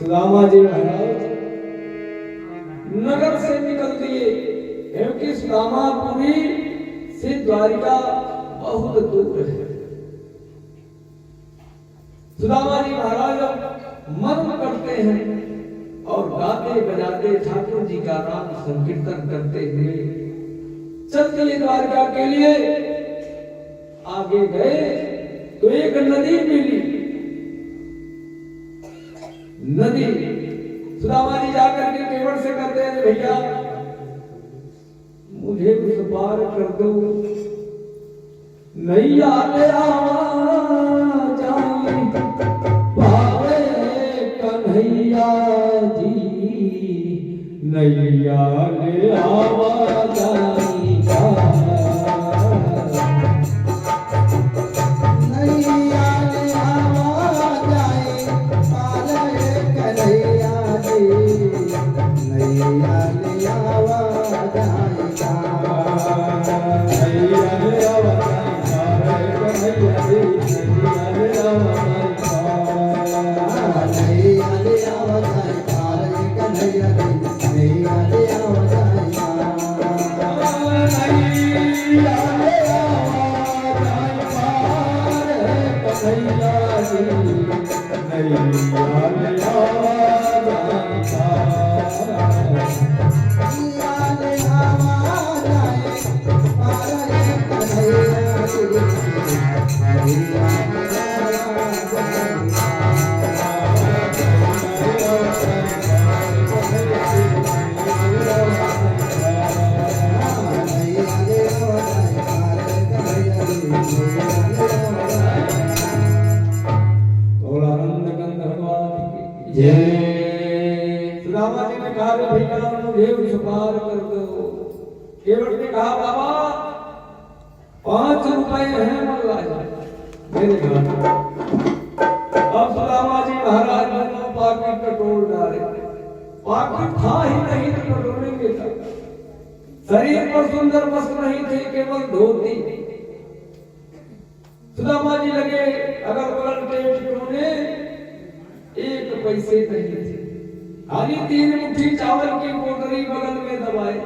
सुदामा जी महाराज नगर से निकल दिए, क्योंकि सुदामापुरी से द्वारिका बहुत दूर है। सुदामा जी महाराज मर्म करते हैं और गाते बजाते ठाकुर जी का नाम संकीर्तन करते हुए चल दिए द्वारका के लिए। आगे गए तो एक नदी मिली। नदी सुदामा जी जाकर के केवट से कहते हैं, भैया मुझे उस पार कर दो, नैया ले जाई पारे कन्हैया जी, नैया ले आवा जाई सुदामा जी ने कहा, भैया मुझे उस पार कर दो। केवट ने कहा, बाबा 5 रुपए हैं मेरे घर। अब सुदामा जी महाराज ने पाकिट टटोल डाले। पाकिट था ही नहीं तो टटोलेंगे क्या? शरीर पर सुंदर वस्त्र नहीं थे, केवल धोती। सुदामा जी लगे अगर बगल के टटोले, 1 पैसे नहीं थे, खाली 3 मुट्ठी चावल की पोटली बगल में दबाए।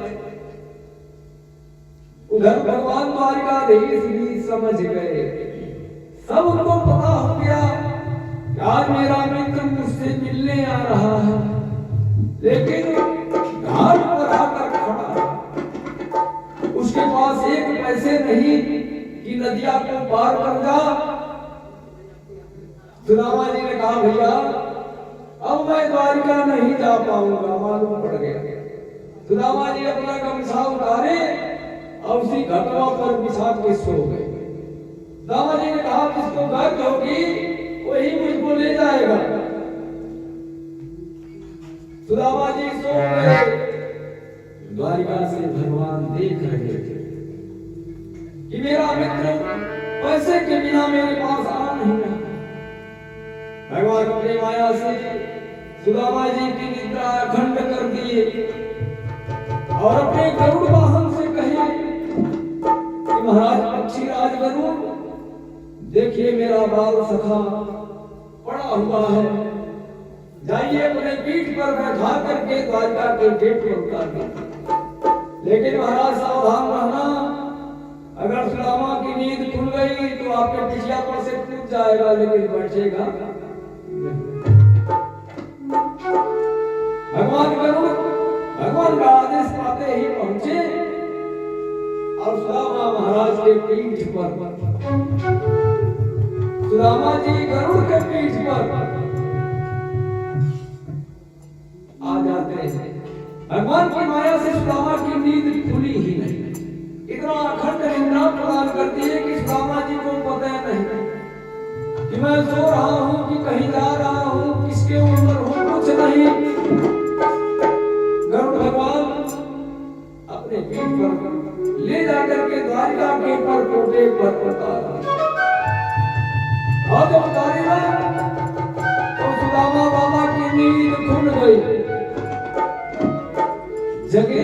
उधर भगवान द्वारिकाधीश भी समझ गए, सब उनको पता हो गया कि आज मेरा मित्र मुझसे मिलने आ रहा है, लेकिन घाट पर आकर खड़ा, उसके पास 1 पैसे नहीं कि नदिया को पार कर जा। सुदामा जी ने कहा, भैया अब मैं द्वारिका नहीं जा पाऊंगा, मालूम पड़ गया। सुदामा जी अपना गमछा उतारे और उसी घटवा पर बिछा के सो गए। सुदामा जी ने कहा, जिसको गर्ज होगी वही मुझको ले जाएगा। सुदामा जी सो गए। द्वारिका से भगवान देख रहे थे कि मेरा मित्र पैसे के बिना मेरे पास आ नहीं रहा। भगवान अपनी माया से सुदामा जी की निद्रा अखंड कर दिए और अपने गरुड़ वाहन से कहे कि महाराज पक्षीराज गरुड़, देखिए मेरा बाल सखा पड़ा हुआ है, जाइए अपने पीठ पर बैठा करके द्वारका के गेट पर उतार दीजिए। लेकिन महाराज सावधान रहना, अगर सुदामा की नींद खुल गई तो आपके पिछला पर से टूट जाएगा, लेकिन बैठेगा। भगवान का आदेश पाते ही पहुंचे और सुदामा महाराज के पीठ पर, सुदामा जी गरुड़ के पीठ पर आ जाते हैं। भगवान की माया से सुदामा की नींद खुली ही नहीं। इतना अखंड निद्रा प्रदान करती है कि सुदामा जी को पता नहीं कि मैं सो रहा हूं कि कहीं जा रहा हूं, किसके ऊपर हूं, कुछ नहीं। गरुड़ भगवान अपने पीठ पर ले जाकर के द्वारिका के परकोटे पर उतारा। और जब उतारेगा तो सुदामा बाबा की नींद खुल गई। जगे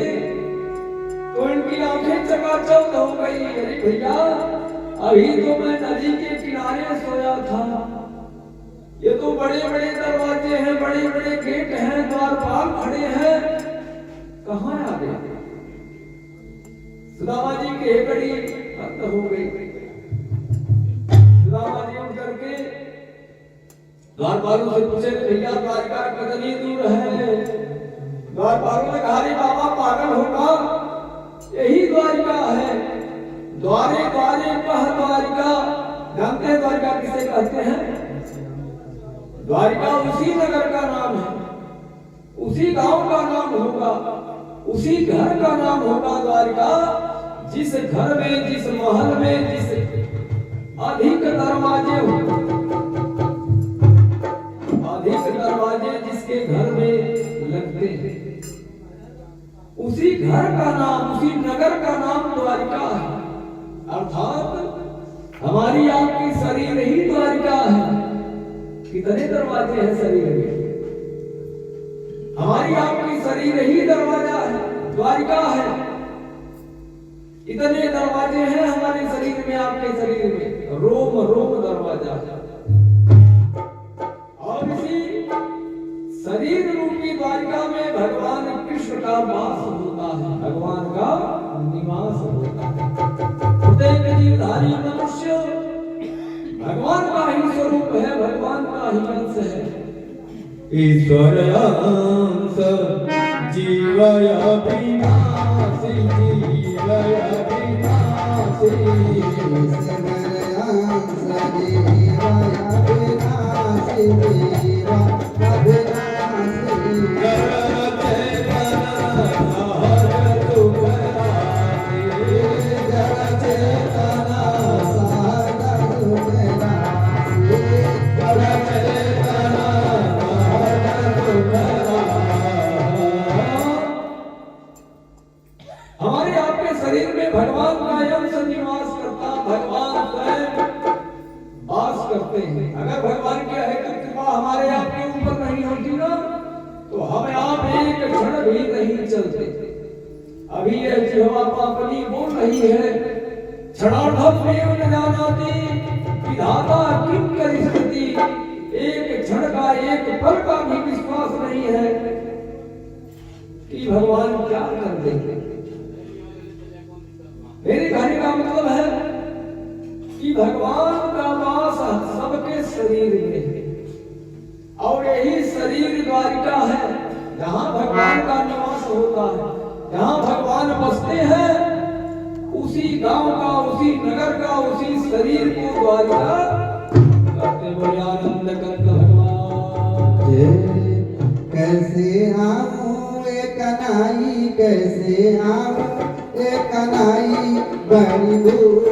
तो इनकी आंखें चकाचौंध हो गई। अरे भैया, अभी तो मैं नदी के किनारे सोया था, ये तो बड़े बड़े दरवाजे हैं, बड़े बड़े गेट हैं, द्वारपाल खड़े हैं, कहाँ आ गए? सुदामा जी की हेकड़ी बंद हो गई। सुदामा जी उठ करके द्वारपालों से पूछे भैया द्वारिका कितनी दूर है? द्वारपालों ने कहा रे बाबा पागल होगा, यही द्वारिका है। द्वारे द्वारे कह द्वारिका, जानते हैं द्वारिका किसे कहते हैं? द्वारिका उसी नगर का नाम है, उसी गांव का नाम होगा, उसी घर का नाम होगा द्वारिका, जिस घर में, जिस महल में, जिस अधिक दरवाजे हो, अधिक दरवाजे जिसके घर में लगते हैं, उसी घर का नाम, उसी नगर का नाम द्वारिका है। अर्थात हमारी आपकी शरीर ही द्वारिका है। कितने दरवाजे हैं शरीर में? हमारी आपकी शरीर ही दरवाजा है, द्वारिका है। इतने दरवाजे हैं हमारे शरीर में, आपके शरीर में, रोम रोम दरवाजा। और इसी शरीर रूपी द्वारिका में भगवान कृष्ण का वास होता है, भगवान का निवास होता है। प्रत्येक जीवधारी मनुष्य भगवान का ही स्वरूप है, भगवान का ही अंश है। ईश्वर अंश जीवय विनाशी, जीवय विनाशी, ईश्वर अंश जीवय विनाशी, जीवय विनाशी, जगत चेतन सहज सुख राशि, जगत चेतन सहज सुख राशि, जगत चेतन हमारे आपके शरीर में भगवान का अंश निवास करता, भगवान स्वयं वास करते हैं। अगर भगवान की कृपा हमारे आपके ऊपर नहीं होती ना, तो हम आप एक क्षण भी नहीं चलते। अभी यह जिह्वा पापनी बोल रही है, क्षणार्धम एव न जानाति विधाता किम करिष्यति। एक क्षण का, एक पल का भी विश्वास नहीं है कि भगवान क्या कर देंगे। मेरे कहने का मतलब है कि भगवान का वास सबके शरीर में है, और यही शरीर द्वारिका है, जहाँ भगवान का निवास होता है, जहाँ भगवान बसते हैं। उसी गांव का, उसी नगर का, उसी शरीर को द्वारिका करते। बोले आनंद कंद भगवान। कैसे आऊं ए कन्हई, कैसे आऊं ए कन्हई, बड़ी दूर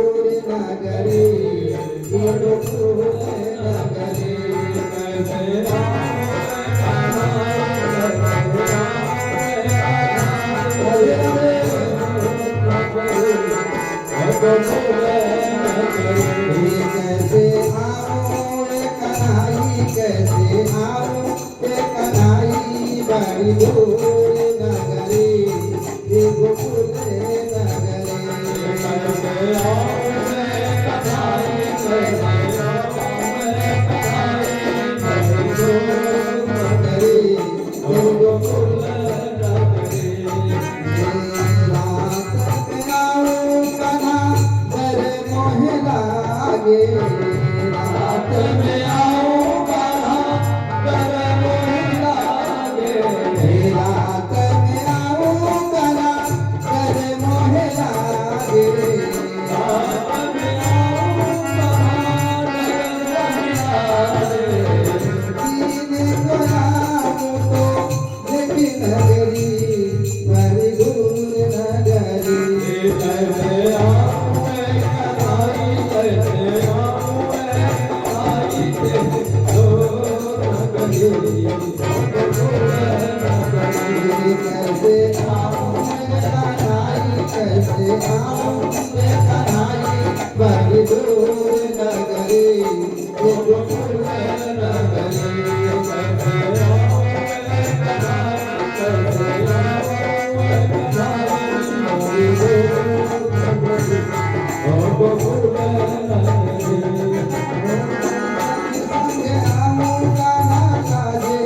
नगरी, बड़ी दूर नगरी, कैसे कैसे आऊं ए कन्हई, कैसे आऊं ए कन्हई, बड़ी दूर नगरी, गोकुल नगरी, कैसे आऊं ए कन्हई, कैसे आऊं ए कन्हई, बड़ी दूर नगरी, गोकुल नगरी, रात में आऊं कन्हा दर मोह लागे, रात में आऊं कन्हा दर मोह लागे, रात में आऊं कन्हा दर मोह लागे, रात में आऊं कन्हा दर मोह लागे, दीन को आऊं तो देखी नगरी, बड़ी दूर नगरी, कैसे आऊं ए कन्हई, कैसे आऊं ए कन्हई, दूर नगरी, दूर नगरी, कैसे आऊं ए कन्हई, कैसे आऊं ए कन्हई, बड़ी दूर नगरी, गोकुल नगरी, कैसे आऊं ए कन्हई, कैसे आऊं ए कन्हई, बड़ी दूर नगरी, गोकुल नगरी, संग आऊं कन्हा लाजे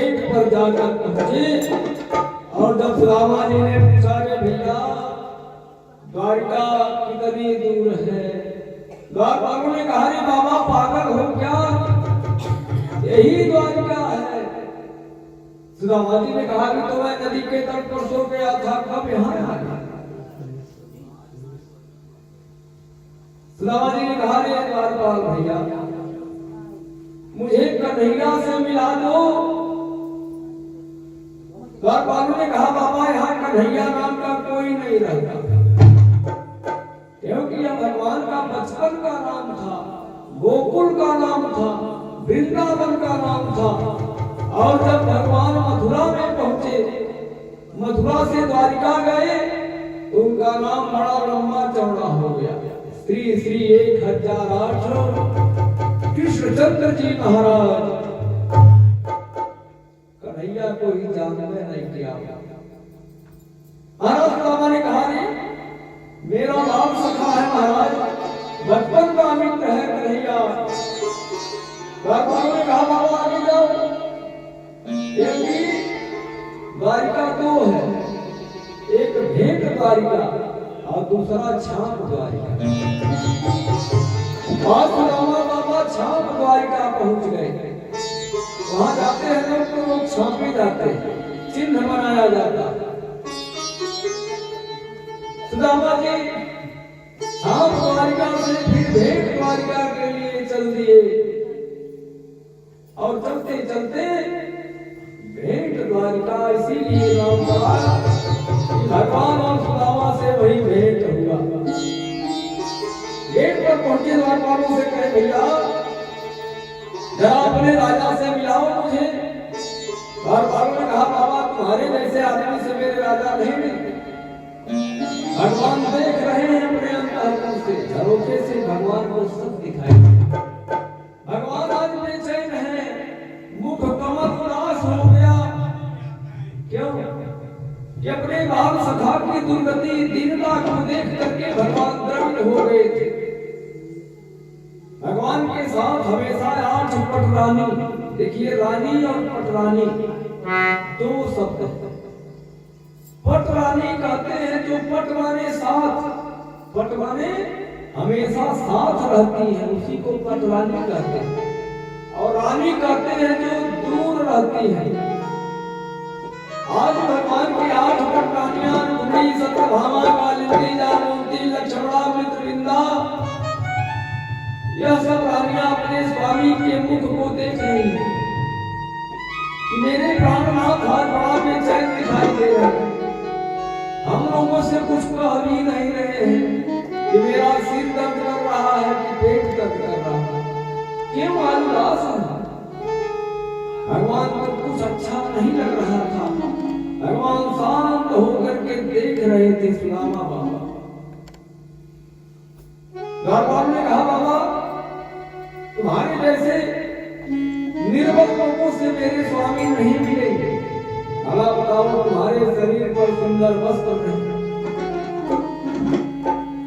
गेट पर जाकर पहुंचे और जब सुदामा जी ने पूछा कि भैया द्वारिका कितनी दूर है, द्वारपालों ने कहा रे बाबा पागल हो क्या, यही द्वारिका है। सुदामा जी ने कहा कि तो मैं नदी के तट पर सो गया था, कब यहाँ आ गया। सुदामा जी ने कहा रे द्वारपाल भैया मुझे कन्हैया से मिला दो। द्वारपालों ने कहा बाबा यहाँ कन्हैया नाम का कोई नहीं रहता, क्योंकि यह भगवान का बचपन का नाम था, गोकुल का नाम था, वृंदावन का नाम था। और जब भगवान मथुरा में पहुंचे, मथुरा से द्वारिका गए, तो उनका नाम बड़ा लंबा चौड़ा हो गया, श्री श्री 1008 कृष्णचंद्र जी महाराज। कन्हैया को ही जानने नहीं किया। महाराज सुदामा ने कहा रे मेरा बाप सखा है महाराज, बचपन का मित्र है कन्हैया। द्वारपालों ने कहा बाबा आगे जाओ, द्वारिका दो है, एक भेंट द्वारिका और दूसरा छाप द्वारिका। आज सुदामा बाबा छाप द्वारिका पहुंच गए। वहां जाते हैं लोग तो लोग छापे जाते हैं, चिन्ह बनाया जाता है। सुदामा जी छाप द्वारिका से फिर भेंट द्वारिका के लिए चल दिए और चलते चलते भेंट द्वारिका इसीलिए नाम पड़ा कि भगवान और सुदामा से वही भेंट हुआ। गेट पर पहुंचे द्वारपालों से कहे भैया जरा अपने राजा से मिलाओ मुझे। द्वारपालों ने कहा बाबा तुम्हारे जैसे आदमी से मेरे राजा नहीं मिलते, भगवान देख रहे हैं अपने अंतःकरण से, झरोखे से भगवान को सब दिखाई। भगवान आज बेचैन है, मुख कमल उदास हो गया। क्यों कि अपने बाल सखा की दुर्गति दीनता को देख करके भगवान द्रवित हो गए थे। भगवान के साथ हमेशा 8 पटरानी, देखिए रानी और पटरानी दो शब्द। पटरानी कहते हैं जो पटवाने साथ, पटवाने हमेशा साथ रहती है उसी को पटरानी कहते हैं, और रानी कहते हैं जो दूर रहती है। आज भगवान की 8 पटरानियां कुंडी सत्यभामा कालिंदी जानुंती लक्ष्मणा मृतविंदा, यह सब रानियां अपने स्वामी के मुख को देख रही हैं कि मेरे प्राणनाथ आज बड़ा बेचैन दिखाई दे रहे हैं। हम लोगों से कुछ कह भी नहीं रहे हैं कि मेरा सिर दर्द कर रहा है कि पेट दर्द कर रहा है, क्यों आज उदास है। भगवान को कुछ अच्छा नहीं लग रहा था। भगवान शांत होकर के देख रहे थे सुदामा बाबा। द्वारपाल ने कहा बाबा तुम्हारे जैसे निर्बल लोगों से मेरे स्वामी नहीं मिलेंगे। भला बताओ तुम्हारे शरीर पर सुंदर वस्त्र नहीं,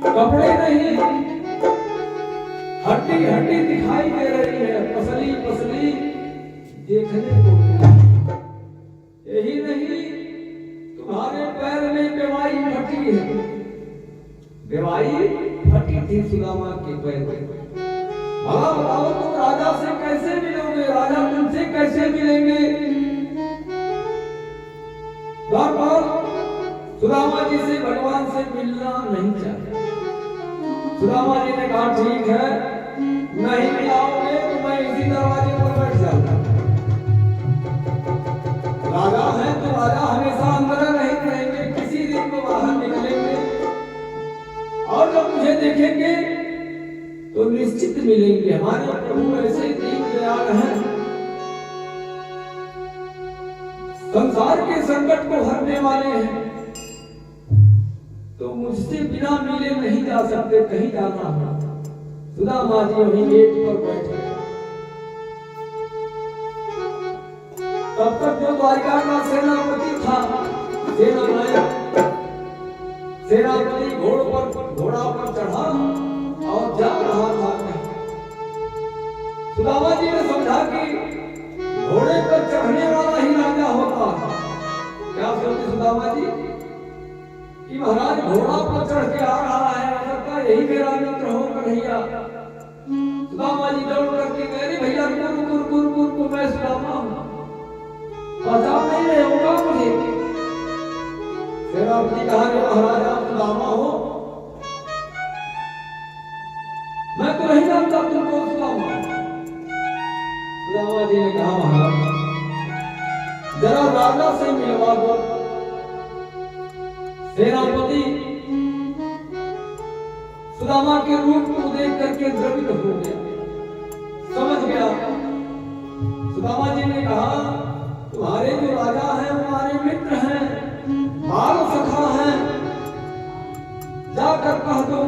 कपड़े नहीं, हड्डी हड्डी दिखाई दे रही है, पसली पसली देखने को मिली। यही नहीं तुम्हारे पैर में बेवाई फटी है, बेवाई फटी थी सुदामा के पैर में। भला बताओ तुम राजा से कैसे मिलोगे, राजा तुमसे कैसे मिलेंगे। द्वारपाल सुदामा जी से भगवान से मिलना नहीं चाहते। सुदामा जी ने कहा ठीक है नहीं मिलाओगे तो मैं इसी दरवाजे पर बैठ जाऊंगा। राजा है तो राजा हमेशा अंदर नहीं रहेंगे, किसी दिन को बाहर निकलेंगे और जब मुझे देखेंगे तो निश्चित मिलेंगे। हमारे प्रभु ऐसे दीन दयाल हैं, संसार के संकट को हरने वाले हैं, तो मुझसे बिना मिले नहीं जा सकते, कहीं जाना है। सुदामा जी वहीं गेट पर बैठे। तब तक जो द्वारिका का सेनापति था, सेनापति घोड़ा पर चढ़ा और जा रहा था। सुदामा जी ने समझा कि घोड़े पर चढ़ने वाला ही राजा होता था। क्या सोचे सुदामा जी कि महाराज घोड़ा पर चढ़ के आ रहा है, लगता यही मेरा मित्र हो कन्हैया। सुदामा जी दौड़ करके कह रहे भैया रुको, मैं सुदामा हूँ, पहचान नहीं रहे होगा मुझे। फिर आपने कहा कि महाराज आप सुदामा हो, मैं तो नहीं जानता तुमको सुदामा। सुदामा जी ने कहा महाराज जरा राजा से मिलवा दो। सेनापति सुदामा के रूप को देख करके द्रवित हो गया, समझ गया। सुदामा जी ने कहा तुम्हारे जो राजा हैं हमारे मित्र हैं, बाल सखा हैं, जाकर कह दो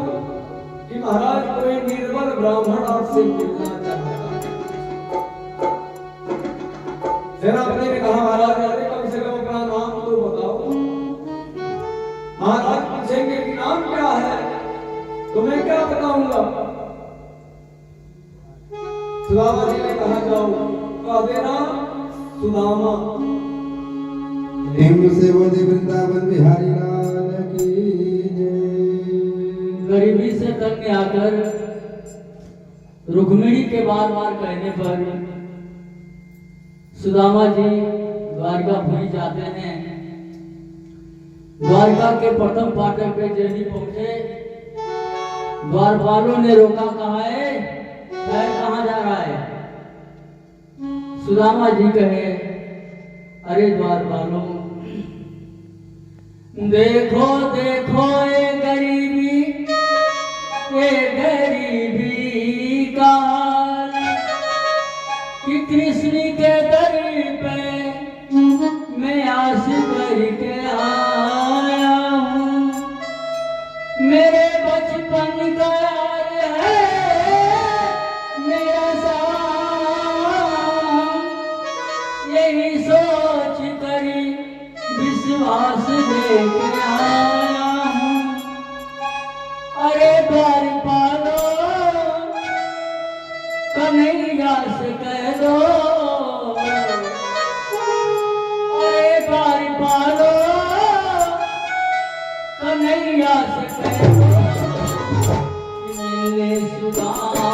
कि महाराज कोई निर्बल ब्राह्मण आपसे मिलना चाहता है। सेनापति ने कहा महाराज अरे कम से कम अपना नाम तो बताओ। महाराज पूछेंगे कि नाम क्या है तो मैं क्या बताऊंगा। सुदामा जी ने कहा जाओ कह देना सुदामा। प्रेम से बोले वृंदावन बिहारी लाल की जय। गरीबी से तंग आकर रुक्मिणी के बार बार कहने पर सुदामा जी द्वारका भूमि जाते हैं। द्वारका के प्रथम फाटक पे जैसे पहुंचे, द्वारपालों ने रोका, कहा है पैर कहाँ जा रहा है। सुदामा जी कहे अरे द्वारपालों देखो देखो ये गरीबी का हाल कि कृष्ण के दर पे मैं आस करके आया हूँ। मेरे बचपन का यार है मेरा साथ, यही सोच करी विश्वास लेके आया हूँ। अरे द्वारपालो कन्हैया से कह दो, अरे द्वारपालो कन्हैया से कह दो कि मिलने सुदामा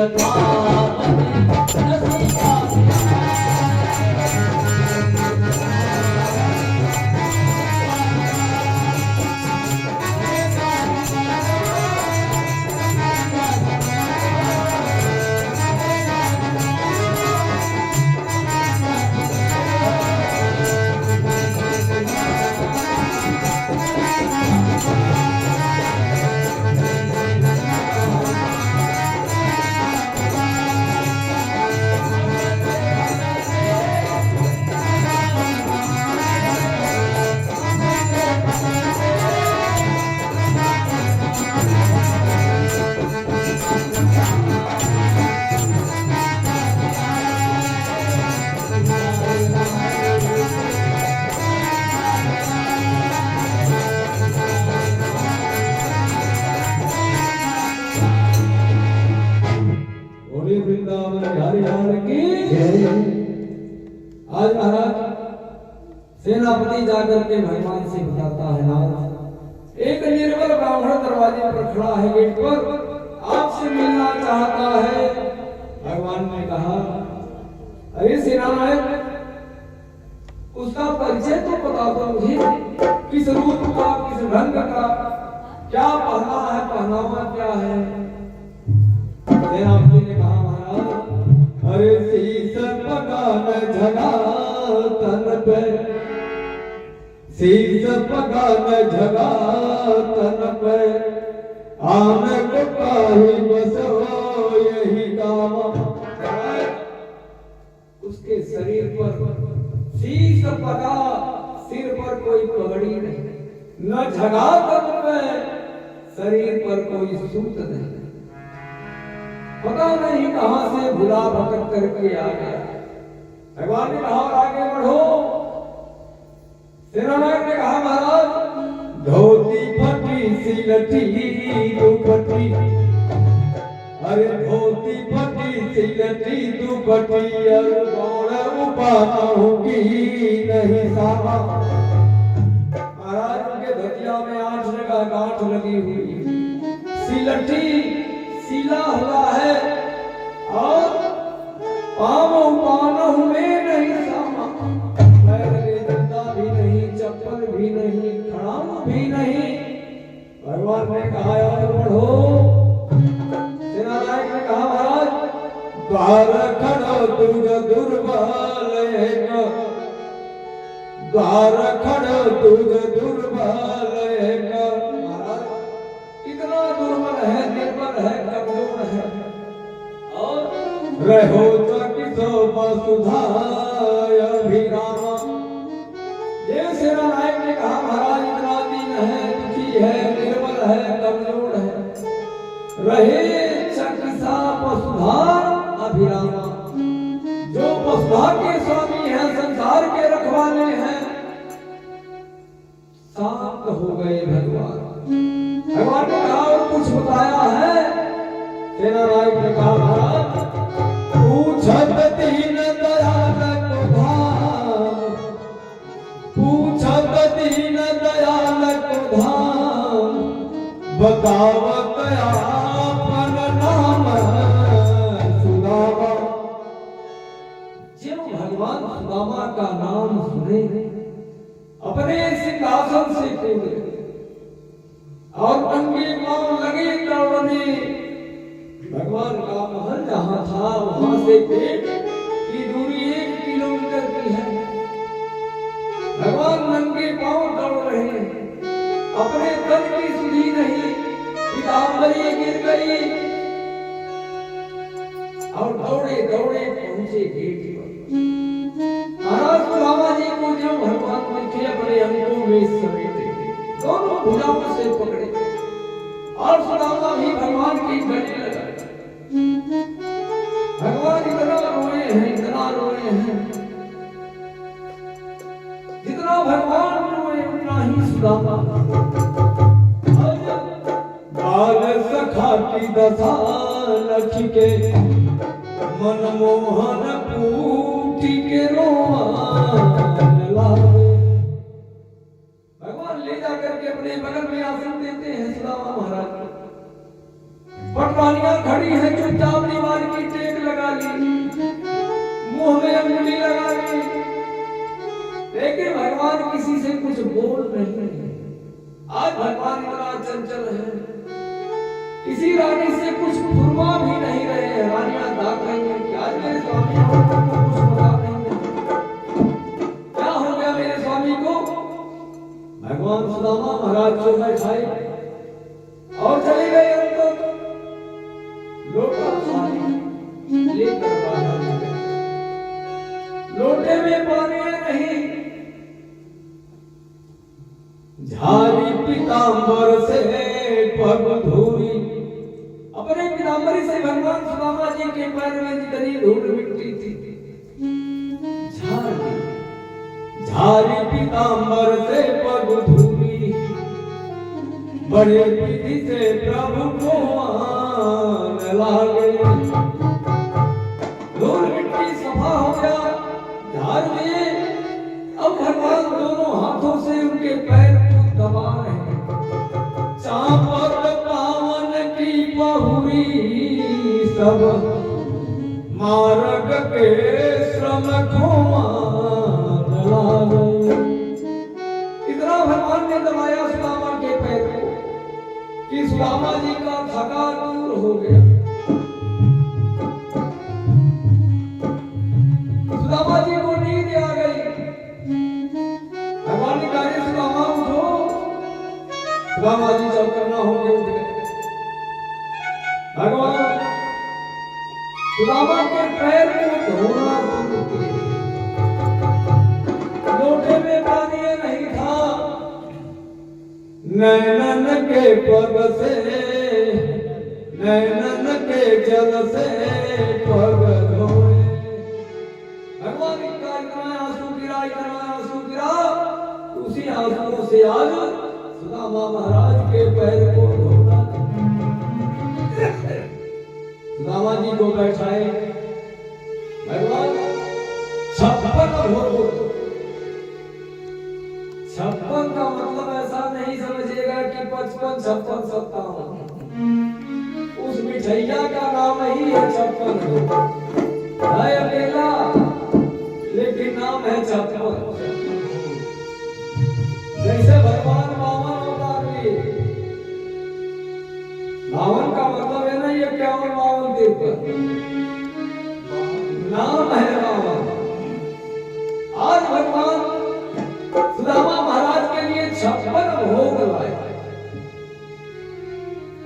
सखावती नसीबा बोले वृंदावन बिहारी लाल की जय। आज महाराज सेनापति जाकर के भगवान से बताता है, नाथ एक निर्बल ब्राह्मण दरवाजे पर खड़ा है, गेट पर आपसे मिलना चाहता है। भगवान ने कहा, अरे सेनानायक, उसका परिचय तो बता दो मुझे, किस रूप का, किस ढंग का, क्या पहना है, पहनावा क्या है। सेनापति ने कहा, महाराज अरे शीश पकान झगा तन पे, शीश पकान झगा तन पे, आन को काही बसो यही काम। उसके शरीर पर शीश पका, सिर पर कोई पगड़ी नहीं, न झगा तन पे, शरीर पर कोई सूत नहीं, पता नहीं कहां से भुला भटक करके आ गया। भगवान ने कहा, आगे बढ़ो। सेनानायक ने कहा, महाराज धोती फटी सी लटी दुपट्टी, अरे धोती फटी सी लटी दुपट्टी, अरे गौड़ उपाना होगी नहीं सामा। महाराज उनके धतिया में 8 जगह गांठ लगी हुई, सिलटी सीला हुआ है, और पाँव पानों में नहीं सामा, पैर में जूता भी नहीं, चप्पल भी नहीं, खड़ाम भी नहीं। भगवान ने कहा, और बढ़ो। सेनानायक ने कहा, महाराज द्वार खड़ो दुर्ग दुर्बल एक, द्वार खड़ो दुर्ग दुर्बल एक। महाराज इतना दुर्बल है, निर्बल है, कमजोर है, और रहो तो किसो वसुधाय अभिरामा। ये सेनानायक ने कहा, महाराज इतना दीन है, दुखी है, निर्बल है, कमजोर है, रहे चकिसा वसुधा अभिरामा। जो वसुधा के स्वामी हैं, संसार के रखवाले हैं, शांत हो गए भगवान। भगवान ने कहा, और कुछ बताया है। सेनानायक ने कहा, महाराज पूछत दीन दयाल को धाम, पूछत दीन दयाल को धाम, बतावत आपन नाम सुदामा। जब भगवान सुदामा का नाम सुने, अपने सिंहासन से कूदे और नंगे पांव लगे दौड़ने। भगवान का महल जहां था, वहां से पेट की दूरी 1 किलोमीटर की है। भगवान नंगे पांव दौड़ रहे हैं, अपने तन की सुधी नहीं, पीतांबरी गिर गई, और दौड़े दौड़े पहुंचे गेट पर। महाराज सुदामा जी को जो भगवान देखे, अपने अंगों में समेटे, दोनों भुजाओं से पकड़े, और सुदामा भी भगवान की गले लगा। भगवान इतना रोए हैं, इतना रोए हैं, जितना भगवान रोए उतना ही सुदामा। बाल सखा की दशा लख के, मनमोहन पूटी के रोआन लागे। भगवान ले जाकर के अपने बगल में आसन देते हैं सुदामा महाराज को। पटवानियां खड़ी है चुपचाप दीवार की टेक लगा ली, मुंह में अंगुली लगा ली, लेकिन भगवान किसी से कुछ बोल नहीं रहे। आज भगवान इतना चंचल है, किसी रानी से कुछ फुरमा भी नहीं रहे हैं। रानियां दाग रही हैं कि आज मेरे स्वामी को कुछ पता नहीं है, क्या हो गया मेरे स्वामी को। भगवान सुदामा महाराज को बैठाए और चले गए अंदर। लोटा पानी लेकर बाहर निकले, लोटे में पानी नहीं, झारी पीतांबर से पग धोई। अपने पीतांबरी से भगवान सुदामा जी के पैर में जितनी धूल मिट्टी थी झारी पीतांबर से पग धोई। बड़े विधि से प्रभु को आन लागे। धूल मिट्टी सफा हो गया, झाड़ लिए। अब भगवान दोनों हाथों से उनके पैर को दबा रहे हैं। चापत पावन की बहुरी सब मार्ग के श्रम को मान लागे। इतना भगवान ने दबाया सुदामा के पैर को कि सुदामा जी का थका दूर हो गया। सुदामा जी को नींद आ गई। भगवान ने कहा सुदामा उठो। सुदामा जी जब करना हो गए उठ गए। भगवान सुदामा के पैर को धोना शुरू किए। लोटे में पानी नहीं था, नैनन के पग से नैनन के जल से पग धोए। भगवान इतना आंसू गिरा, उसी आंसुओं से आज सुदामा महाराज के पैर को धोना। सुदामा जी को बैठाए। भगवान 56 का मतलब ऐसा नहीं समझिएगा कि 55, 56, 57। उस मिठैया का नाम ही है 56। है अकेला लेकिन नाम है 56। जैसे भगवान 52 अवतार लिए। 52 का मतलब है ना ये 51 देवता नाम है 52। आज भगवान सुदामा महाराज के लिए 56 भोग लाए।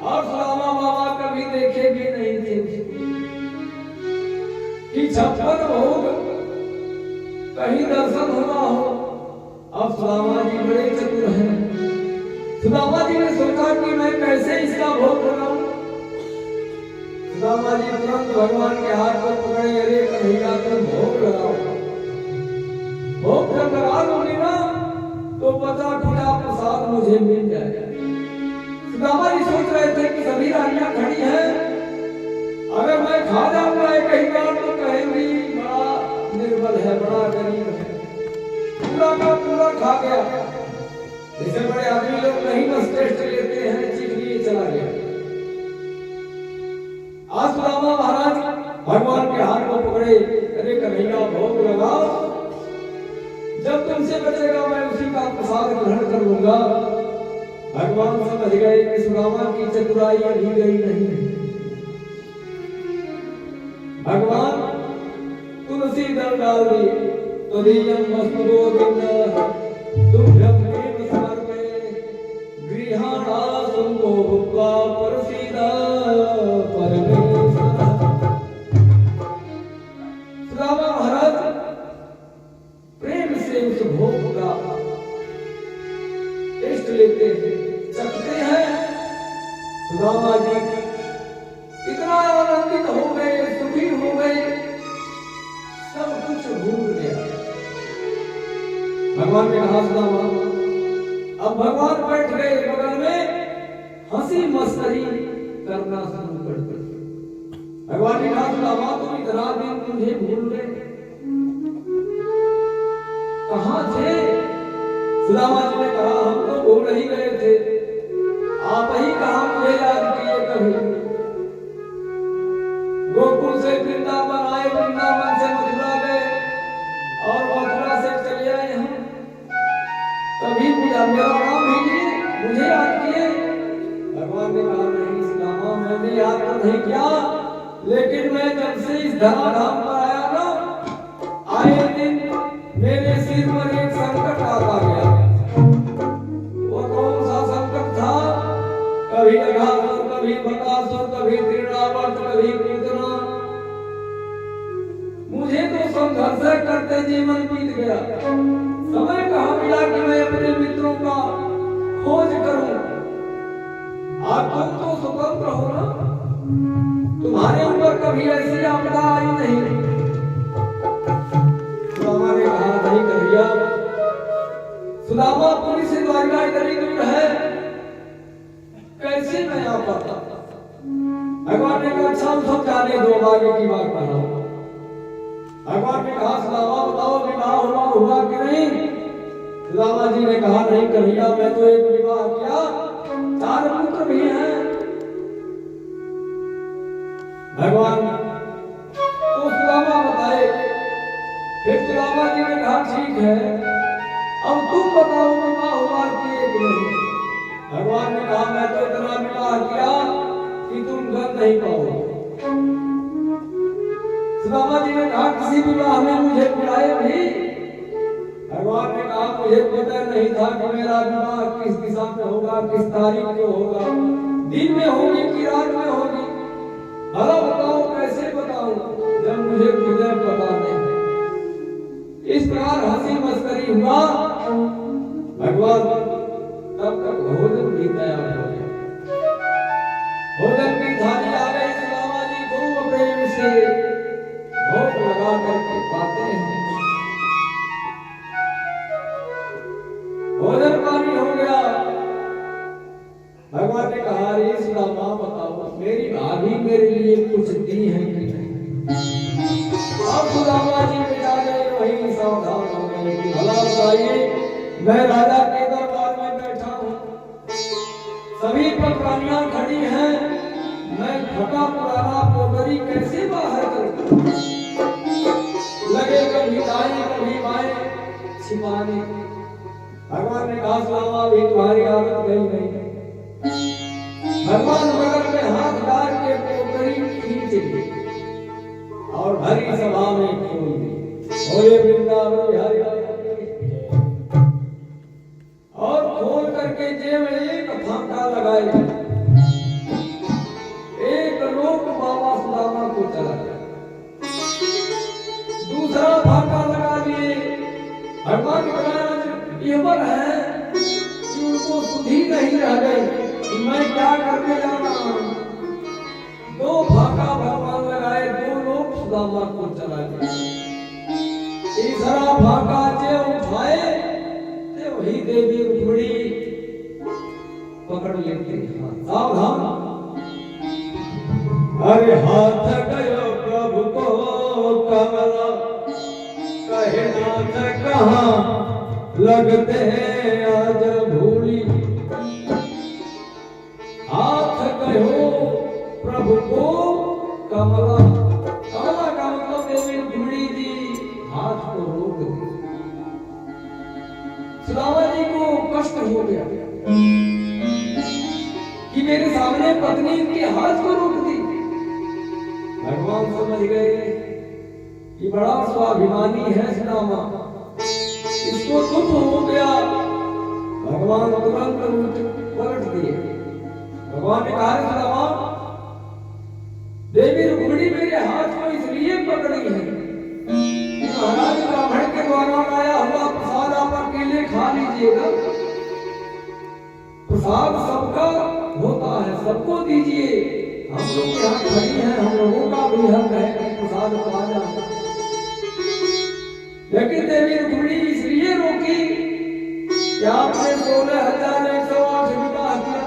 और सुदामा बाबा कभी देखे भी नहीं थे कि 56 भोग कहीं दर्शन हुआ हो। अब सुदामा जी बड़े चतुर हैं। सुदामा जी ने सोचा कि मैं कैसे इसका भोग बनाऊं। सुदामा जी तुरंत भगवान के हाथ को पकड़े, अरे कन्हैया तुम भोग लगाओ। भोग जब लगा लूंगी ना तो पता खुदा प्रसाद मुझे मिल जाएगा। सुदामा जी सोच रहे थे कि सभी रानियां खड़ी हैं, अगर मैं खा जाऊंगा एक ही बार तो कहेंगी बड़ा निर्बल है, बड़ा गरीब है। पूरा का पूरा खा गया। जैसे बड़े आदमी लोग नहीं बस टेस्ट लेते हैं, चीख लिए चला गया। आज सुदामा महाराज भगवान के हाथ को पकड़े, अरे कन्हैया भोग लगाओ, जब तुमसे बचेगा मैं उसी का प्रसाद ग्रहण कर लूंगा। भगवान समझ गए कि सुदामा की चतुराई अभी गई नहीं। भगवान तुलसी दल डाल दिए। तदीयं वस्तु गोविंद तुभ्यं देव समर्पये गृहाणासं को भुक्त्वा प्रसीद परमेश्वर। सुदामा महाराज प्रेम से उस भोग का टेस्ट लेते हैं, चखते हैं। सुदामा जी इतना आनंदित हो गए, सुखी हो गए, सब कुछ भूल गया। भगवान ने कहा सुदामा, अब भगवान बैठ गए बगल में, हंसी मस्करी करना शुरू कर दिया। भगवान ने कहा सुदामा तुम इतना दिन मुझे भूल गए, कहां थे? सुदामा जी ने कहा हम तो भूल ही गए थे, आप ही कहां मुझे याद किए कभी। ने याद तो नहीं किया, लेकिन मैं जब से इस धराधाम पर आया ना, आए दिन मेरे सिर पर एक संकट आता गया। वो कौन सा संकट था? कभी अघासुर, कभी बकासुर, कभी तृणावर्त, कभी पूतना। मुझे तो संघर्ष करते जीवन बीत गया। समय कहाँ मिला कि मैं अपने मित्रों का खोज करूं। आज तुम तो स्वतंत्र हो ना, तुम्हारे ऊपर कभी ऐसी आपदा आई नहीं। सुदामा ने कहा, नहीं कन्हैया, सुदामा पुरी से द्वारिका इतनी दूर है, कैसे मैं आ पाता? भगवान ने कहा, अच्छा सब जाने दो, आगे की बात बताओ। भगवान ने कहा, सुदामा बताओ विवाह हुआ कि नहीं? सुदामा जी ने कहा, नहीं कन्हैया, मैं तो एक विवाह किया, 4 पुत्र भी हैं। भगवान तो सुदामा बताए। फिर सुदामा जी ने कहा, ठीक है, अब तुम बताओ विवाह हुआ कि नहीं? भगवान ने कहा, मैं तो इतना विवाह किया कि तुम गन नहीं पाओगे। सुदामा जी ने कहा, किसी विवाह में मुझे बुलाए भी? भगवान ने कहा, मुझे पता नहीं था कि मेरा विवाह किस दिशा में होगा, किस तारीख को होगा, दिन में होगी कि रात में होगी। भला बताओ, कैसे बताऊं जब मुझे खुद पता नहीं। इस प्रकार हंसी मस्करी हुआ। भगवान तब तक भोजन भी तैयार हो गया। भोजन की थाली आ गई। सुदामा जी खूब प्रेम से भोग लगा करके खाते हैं। भोजन पानी हो गया। भगवान ने कहा, रे सुदामा बताओ, मेरी भाभी मेरे लिए कुछ दी है कि नहीं? अब सुदामा जी बेटा गए, वही सावधान हो गए कि भला बताइए, मैं राजा के दरबार में बैठा हूँ, सभी पटरानियां खड़ी हैं, मैं फटा पुराना पोटरी कैसे बाहर करूं? लगे कभी दाएं कभी बाएं छिपाने। भगवान ने कहा, सुदामा भी तुम्हारी आदत गई नहीं। भगवान बगल में हाथ डाल के पोटरी खींच ली और भरी सभा में खोल दी। बोले वृंदावन बिहारी लाल की। और खोल करके जेब में एक फांका लगाए। एक लोक बाबा सुदामा को चला गया, दूसरा फांका लगा दिए। भगवान ने कहा, इबर है कि उनको सुधी नहीं रह गई कि मैं क्या करने जा रहा हूं। 2 फांका भगवान लगाए, 2 लोग सुदामा को चला गया। तीसरा फांका जो उठाए ते वही देवी रुक्मिणी पकड़ लेती। सावधान, अरे हाथ गयो प्रभु को कमला, कहे नाथ कहाँ लगते आज भूली। हाथ गयो प्रभु को कमला, कमला का मतलब देवी रुक्मिणी जी हाथ को रोक दी। सुदामा जी को कष्ट हो गया कि मेरे सामने पत्नी इनके हाथ को रोक दी। भगवान समझ गए कि बड़ा स्वाभिमानी है सुदामा, इसको दुख हो गया। भगवान तुरंत पलट दिए। भगवान ने कहा, सुदामा, देवी रुक्मिणी मेरे हाथ को इसलिए पकड़ी है कि महाराज ब्राह्मण के द्वारा लाया हुआ प्रसाद आप अकेले खा लीजिएगा। प्रसाद सबका होता है, सबको दीजिए। हम लोग यहाँ खड़ी हैं, हम लोगों का भी हक है कि प्रसाद पा जाए। लेकिन देवी रुक्मिणी इसलिए रोकी कि आपने 16,108 विवाह किया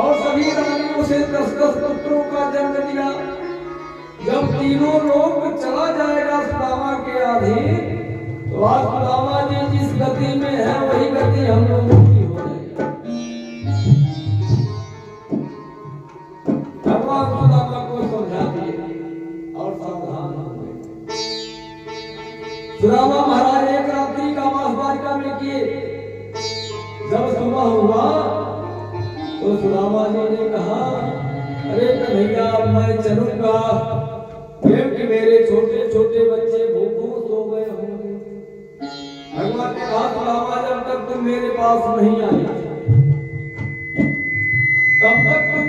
और सभी रानियों से 10-10 पुत्रों का जन्म दिया। जब तीनों लोग चला जाएगा सुदामा के अधीन, तो आज सुदामा जी जिस गति में है वही गति हम लोगों की हो जाएगी। भगवान सुदामा को समझा दिए और सावधान हो गए। सुदामा महाराज एक रात्रि का वास द्वारिका में किए। जब सुबह हुआ तो सुदामा जी ने कहा, अरे अब मैं चलूंगा, क्योंकि मेरे छोटे छोटे बच्चे भूखों सो गए होंगे। भगवान ने कहा सुदामा जब तक तुम मेरे पास नहीं आए तब तक तुम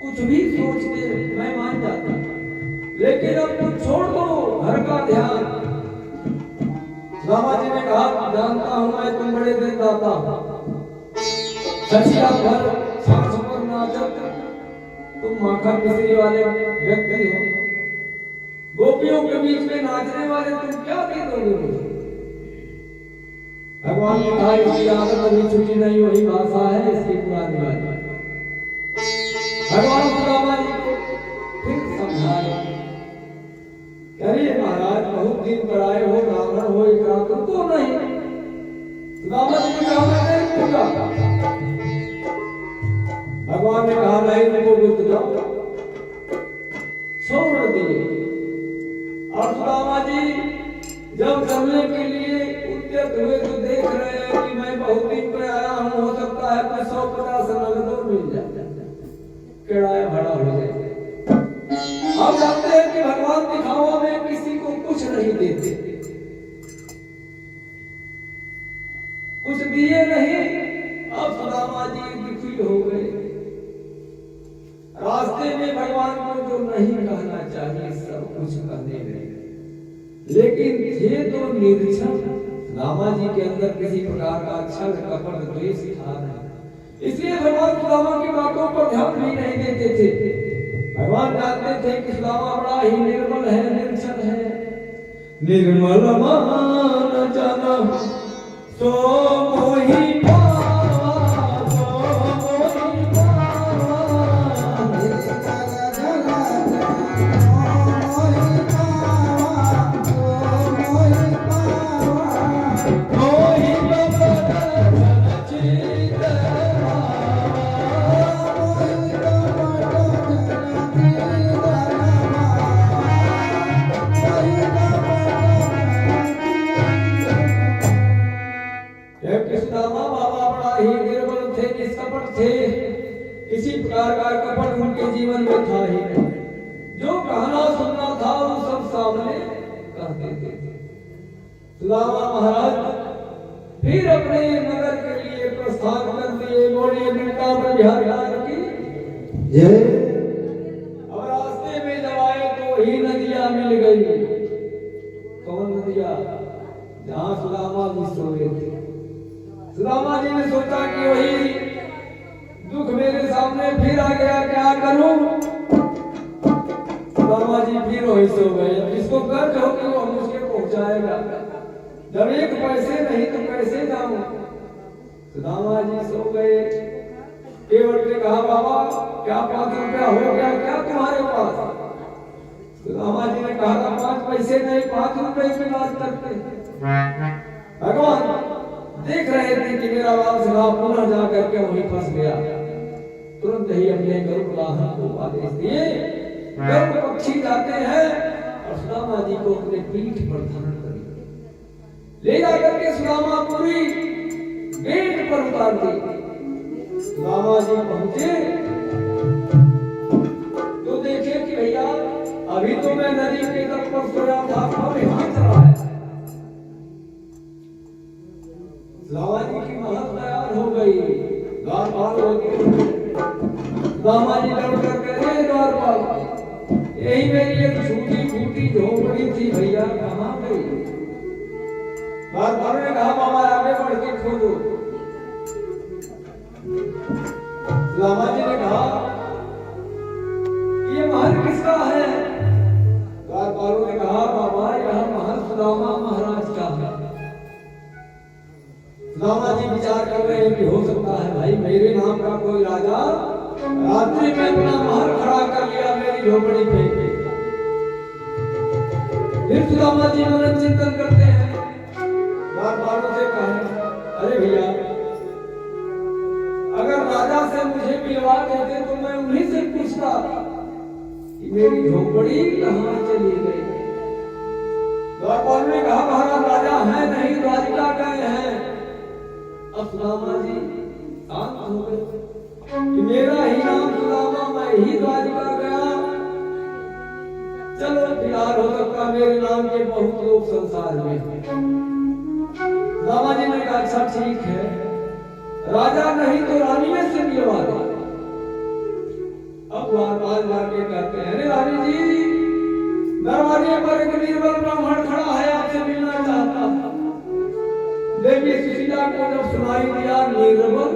कुछ भी सोचते मैं मान जाता, लेकिन अब तुम छोड़ दो घर का ध्यान। सुदामा जी ने कहा जानता हूं मैं तुम बड़े दिन दाता, सचिया भर सांस पर नाचत तुम माखन मिश्री वाले व्यक्ति हो, गोपियों के बीच में नाचने वाले तुम क्या दे दोगे मुझे? भगवान ने कहा इसकी आदत अभी छुट्टी नहीं, वही भाषा है इसकी पुरानी वाली। भगवान सुदामा जी को फिर समझाए, अरे महाराज बहुत दिन पर आए हो, ब्राह्मण हो, एक रात को नहीं। सुदामा जी ने कहा मैं नहीं रुकूंगा। भगवान ने कहा नहीं रुकोगे तो जाओ, छोड़ दिए। और सुदामा जी जब चलने के लिए उद्यत हुए तो देख रहे हैं कि मैं बहुत दिन पर आया हूं, हो सकता है मैं 150 नगदों मिल जाए, किराया भाड़ा हो जाए। आप जानते हैं कि भगवान दिखावा में किसी को कुछ नहीं देते, कुछ दिए नहीं। अब सुदामा जी दुखी हो गए। रास्ते में भगवान को जो नहीं कहना चाहिए सब कुछ कहने लगे, लेकिन थे तो निर्छल। सुदामा जी के अंदर किसी प्रकार का छल कपट द्वेष था नहीं, इसलिए भगवान सुदामा की बातों पर ध्यान भी नहीं देते थे। भगवान जानते थे कि सुदामा बड़ा ही निर्मल है, निर्छल है। निर्मल मान जाना सो मोहि पावा, सो मोहि किसी प्रकार का कपट उनके जीवन में था ही नहीं। जो कहना सुनना था वो सब सामने कह देते थे। सुदामा महाराज फिर अपने नगर के लिए प्रस्थान कर दिए। बोलिए वृंदावन बिहार लाल की जय। अब रास्ते में जब आए तो ही नदियां मिल गई। कौन नदियां? जहां सुदामा जी सोए थे। सुदामा जी ने सोचा कि वही दुख मेरे सामने फिर आ गया, क्या करूं? सुदामा जी फिर वही सो गए। जिसको कर्ज हो कि वो मुझे पहुंचाएगा, जब एक पैसे नहीं तो कैसे जाऊं? सुदामा जी सो गए। केवट ने कहा बाबा क्या 5 रुपया हो गया क्या तुम्हारे पास? सुदामा जी ने कहा 5 पैसे नहीं, 5 रुपए की बात करते। भगवान देख रहे थे कि मेरा वाल पुनः जा करके वहीं फंस गया। तुरंत ही अपने गरुड़ वाहन को आदेश दिए। गरुड़ पक्षी जाते हैं और सुदामा जी को अपने पीठ पर धारण कर ले जाकर के सुदामापुरी गेट पर उतार दी। सुदामा जी पहुंचे तो देखे कि भैया अभी तो मैं नदी के तट पर सोया था, अब यहाँ चला है। सुदामा जी की महल तैयार हो गई, द्वारपाल हो गए। सुदामा जी लौट कर कहे द्वारपाल यही मेरी एक छोटी फूटी झोपड़ी थी, भैया कहाँ गई? द्वारपाल ने कहा बाबा आगे बढ़ के खोदो। सुदामा जी ने कहा ये महल किसका है? द्वारपालों ने कहा बाबा यह महल सुदामा महाराज का है। सुदामा जी विचार कर रहे हैं कि हो सकता है भाई मेरे नाम का कोई राजा रात्रि में अपना महल खड़ा कर लिया मेरी झोपड़ी पे। फिर सुदामा जी मन चिंतन करते हैं, द्वारपालों से कहा अरे भैया अगर राजा से मुझे मिलवा देते तो मैं उन्हीं से पूछता कि मेरी झोपड़ी कहाँ चली गई। द्वारपाल ने कहा महाराज राजा है नहीं, द्वारिका गए हैं। अब सुदामा जी शांत हो गए कि मेरा ही नाम सुदामा, मैं ही द्वारिका गया मेरे नाम के बहुत लोग संसार में हैं। रामा जी ने कहा अच्छा ठीक है, राजा नहीं तो रानी में से मिलवा दे। अब बार जाके कहते हैं, अरे रानी जी दरवाजे पर एक निर्बल ब्राह्मण खड़ा है, आपसे मिलना चाहता है। देवी सुशीला को जब सुनाई दिया निर्बल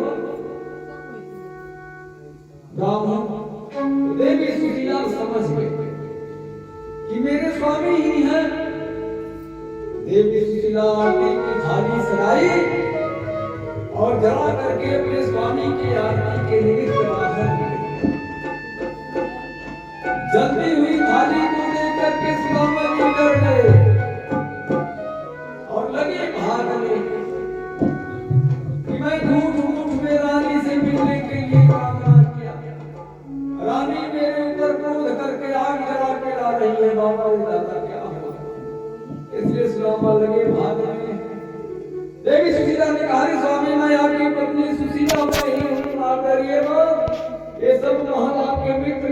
ब्राह्मण, तो देवी सुशीला समझ गई कि मेरे स्वामी ही है। देवी सुशीला आरती की थाली सजाई और जला करके अपने स्वामी की आरती के निमित्त बाहर निकली। जलती हुई थाली को देख करके सुदामा जी डर गए और लगे भागने कि मैं झूठ में रानी से मिलने के लिए कामना किया, रानी मेरे ऊपर क्रोध करके आग जला के ला रही है, बाबा रे दादा क्या हुआ। इसलिए सुदामा लगे भागने। देवी सुशीला ने कहा, स्वामी मैं आपकी पत्नी सुशीला मैं ही हूँ, ना डरिए मत, ये सब महल आपके मित्र